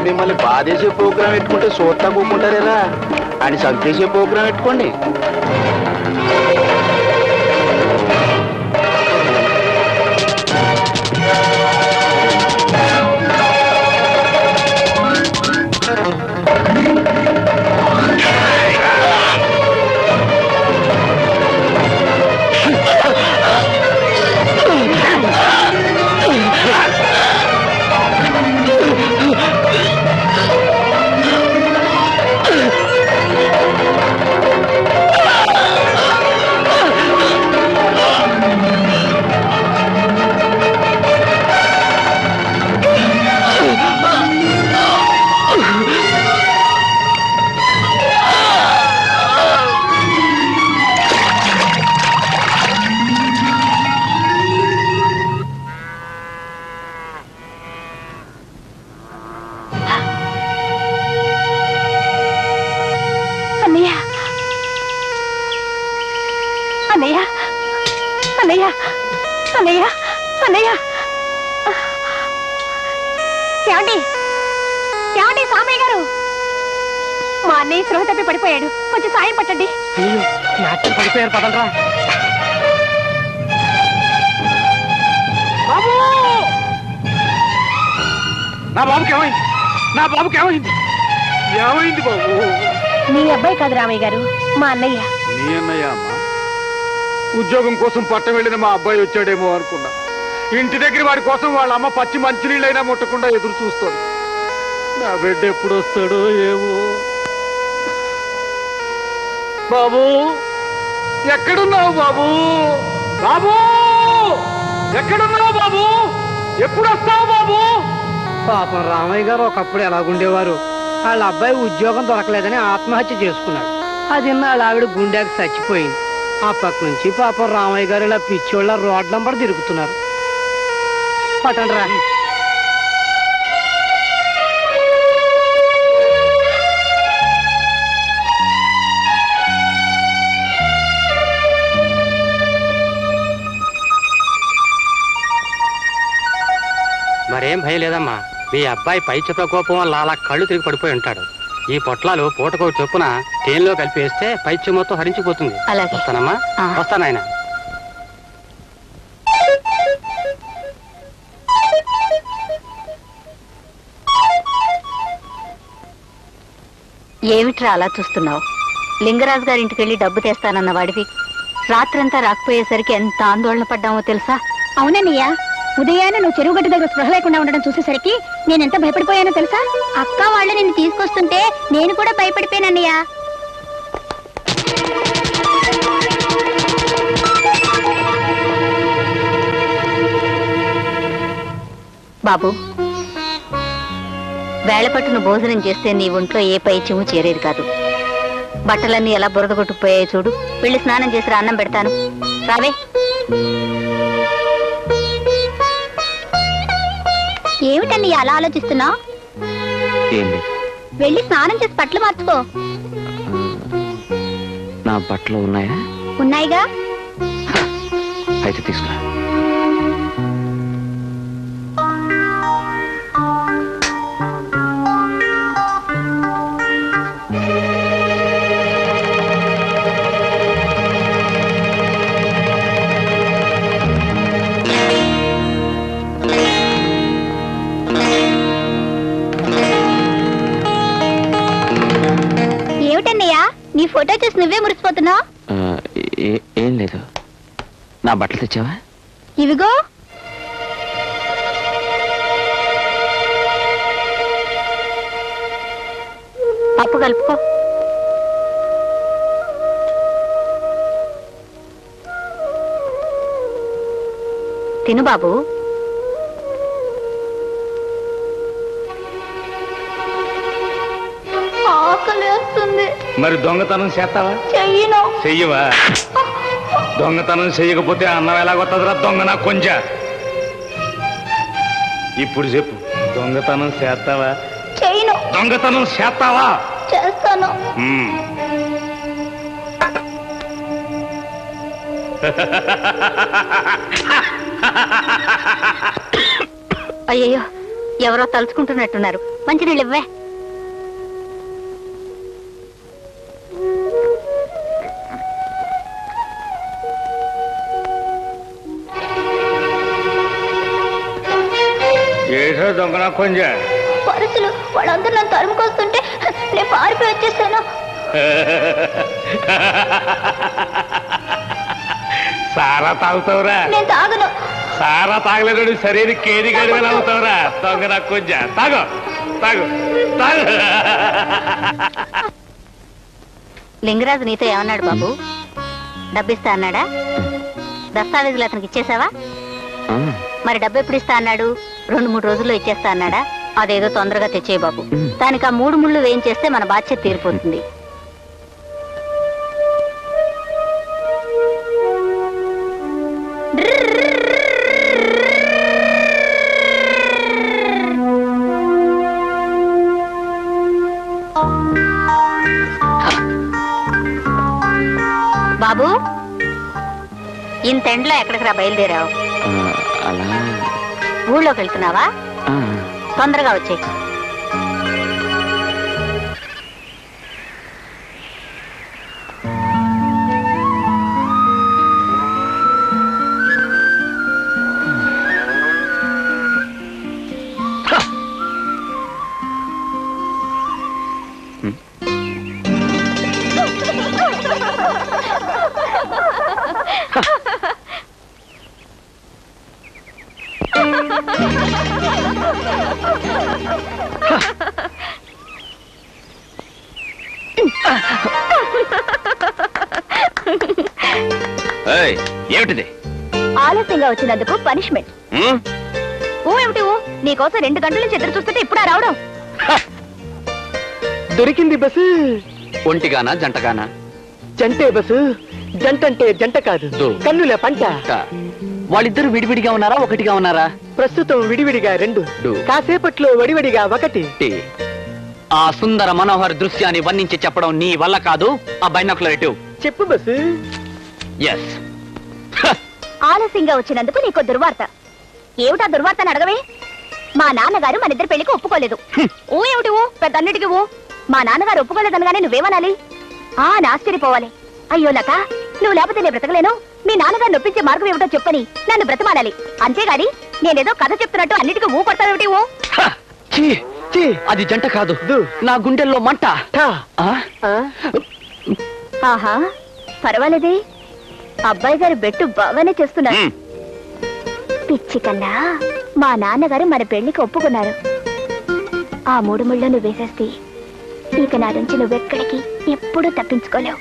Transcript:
మిమ్మల్ని బాధేసే ప్రోగ్రాం పెట్టుకుంటే సోత్తా కూకుంటారేరా అని సంతేసే ప్రోగ్రాం పెట్టుకోండి. మా అన్నయ్య స్పృహ తప్పి పడిపోయాడు, కొంచెం సాయం పట్టండి. పడిపోయారు, పదండ్రా. నా బాబుకి ఏమైంది? నా బాబుకి ఏమైంది? ఏమైంది బాబు? మీ అబ్బాయి కాదు రామయ్య గారు, మా అన్నయ్య. నీ అన్నయ్య అమ్మా? ఉద్యోగం కోసం పట్టం వెళ్ళిన మా అబ్బాయి వచ్చాడేమో అనుకున్నా. ఇంటి దగ్గర వాడి కోసం వాళ్ళ అమ్మ పచ్చి మంచినీళ్ళైనా ముట్టకుండా ఎదురు చూస్తాడు. నా బిడ్డ ఎప్పుడు వస్తాడో ఏమో. బాబు ఎక్కడున్నావు బాబు? బాబు ఎక్కడున్నావు బాబు? ఎప్పుడు వస్తావు బాబు? పాపం రామయ్య గారు ఒకప్పుడు ఎలాగుండేవారు. వాళ్ళ అబ్బాయి ఉద్యోగం దొరకలేదని ఆత్మహత్య చేసుకున్నాడు. అది వాళ్ళ ఆవిడ గుండెకి చచ్చిపోయింది. అప్పటి నుంచి పాపం రామయ్య గారు ఇలా పిచ్చోళ్ళ రోడ్ నంబర్ తిరుగుతున్నారు. పట్టండి రా. మరేం భయం లేదమ్మా. మీ అబ్బాయి పైచతో కోపం వల్ల అలా కళ్ళు తిరిగి పడిపోయి ఉంటాడు. ఈ పొట్లాలు పూటకో చొప్పున తేనెలో కలిపి వేస్తే పైచ్యం మొత్తం హరించిపోతుంది. వస్తానమ్మా, వస్తానాయన. ఏమిట్రా అలా చూస్తున్నావు? లింగరాజు గారింటికి వెళ్ళి డబ్బు తెస్తానన్న వాడివి రాత్రంతా రాకపోయేసరికి ఎంత ఆందోళన పడ్డామో తెలుసా? అవునన్నయ్యా, ఉదయాన్నే నువ్వు చెరువు గట్టు దగ్గర స్పృహ లేకుండా ఉండడం చూసేసరికి నేనెంత భయపడిపోయానో తెలుసా? అక్క వాళ్ళు నిన్ను తీసుకొస్తుంటే నేను కూడా భయపడిపోయానన్నయ్యా. బాబు, వేళపట్టును భోజనం చేస్తే నీ ఒంట్లో ఏ పైచ్యము చేరేది కాదు. బట్టలన్నీ ఎలా బురద కొట్టుకుపోయాయి చూడు. వెళ్ళి స్నానం చేసి అన్నం పెడతాను, రావే. ఏమిటని అలా ఆలోచిస్తున్నావు? వెళ్ళి స్నానం చేసి బట్టలు మార్చుకో. నా బట్టలు ఉన్నాయా? ఉన్నాయిగా. అయితే తీసుకురా. ఫోటో చూసి నువ్వే మురిసిపోతున్నావు. ఏం లేదు. నా బట్టలు తెచ్చావా? ఇవిగో. పప్పు కలుపుకో. తిను బాబు. ఆకలేస్తుంది. మరి దొంగతనం చేస్తావా? చెయ్యను. చెయ్యవా? దొంగతనం చెయ్యకపోతే అన్నం ఎలాగొస్తుందిరా దొంగ నా కొంచెం. ఇప్పుడు చెప్పు, దొంగతనం చేస్తావా? చెయ్యను. దొంగతనం చేస్తావా? చేస్తాను. అయ్యయ్యో, ఎవరో తలుచుకుంటున్నట్టున్నారు. మంచినీళ్ళు ఇవ్వే. ఏసో దొంగ నా కొంచెం. పరుసులు వాళ్ళందరూ నన్ను తరుముకొస్తుంటే నేను పారిపోయి వచ్చేసాను. సారా తాగుతావురా? నేను తాగను. సారా తాగలేడు సరైన కేడి గడిగా అవుతావురా దొంగ నా కొంచెం. తాగు తాగు తాగు. లింగరాజు నీతో ఏమన్నాడు బాబు? డబ్బిస్తా అన్నాడా? దస్తావేజులు అతనికి ఇచ్చేసావా? మరి డబ్బు ఎప్పుడు ఇస్తా అన్నాడు? 2-3 రోజుల్లో ఇచ్చేస్తా అన్నాడా? అదేదో తొందరగా తెచ్చే బాబు. దానికి ఆ 3 ముళ్ళు వేయించేస్తే మన బాధ్యత తీరిపోతుంది. బాబు, ఇంతెండ్లో ఎక్కడికి రా బయలుదేరావు? ఊళ్ళోకి వెళ్తున్నావా? తొందరగా వచ్చే. ఏమిటిది? ఆలస్యంగా వచ్చినందుకు పనిష్మెంట్. ఏమిటి? నీకోసం 2 గంటల నుంచి ఎదురు చూస్తుంటే ఇప్పుడు రావడం. దొరికింది బస్సు. ఒంటిగానా జంటగానా? జంటే బస్సు. జంట అంటే జంట కాదు, కన్నుల పంట. వాళ్ళిద్దరు విడివిడిగా ఉన్నారా ఒకటిగా ఉన్నారా? ప్రస్తుతం విడివిడిగా 2, కాసేపట్లో వడివడిగా 1. ఆ సుందర మనోహర దృశ్యాన్ని వర్ణించి చెప్పడం నీ వల్ల కాదు. ఆ బైనాకులర్ ఎటు చెప్పు బస్సు. ఎస్. ఆలస్యంగా వచ్చినందుకు నీకు దుర్వార్త. ఏమిటా దుర్వార్తని అడగవే? మా నాన్నగారు మన ఇద్దరి పెళ్లికి ఒప్పుకోలేదు. ఏమిటి పెద్ద అన్నిటికి మా నాన్నగారు ఒప్పుకోలేదనగానే నువ్వేమనాలి? ఆశ్చర్యపోవాలి. అయ్యో లత, నువ్వు లేకపోతే నేను బ్రతకలేను. మీ నాన్నగారు నొప్పించే మార్గం ఏమిటో చెప్పని నన్ను బ్రతమాలాలి. అంతేగాని నేనేదో కథ చెప్తున్నట్టు అన్నిటికీ కొడతావేమిటి? అది జంట కాదు, నా గుండెల్లో మంట. ఆహా, పర్వాలేదే. అబ్బాయి గారు బెట్టు బాగానే చేస్తున్నారు. పిచ్చి కన్నా, మా నాన్నగారు మన పెళ్లికి ఒప్పుకున్నారు. ఆ 3 ముళ్ళు నువ్వు వేసేస్తే ఇక నా నుంచి నువ్వెక్కడికి ఎప్పుడూ తప్పించుకోలేవు.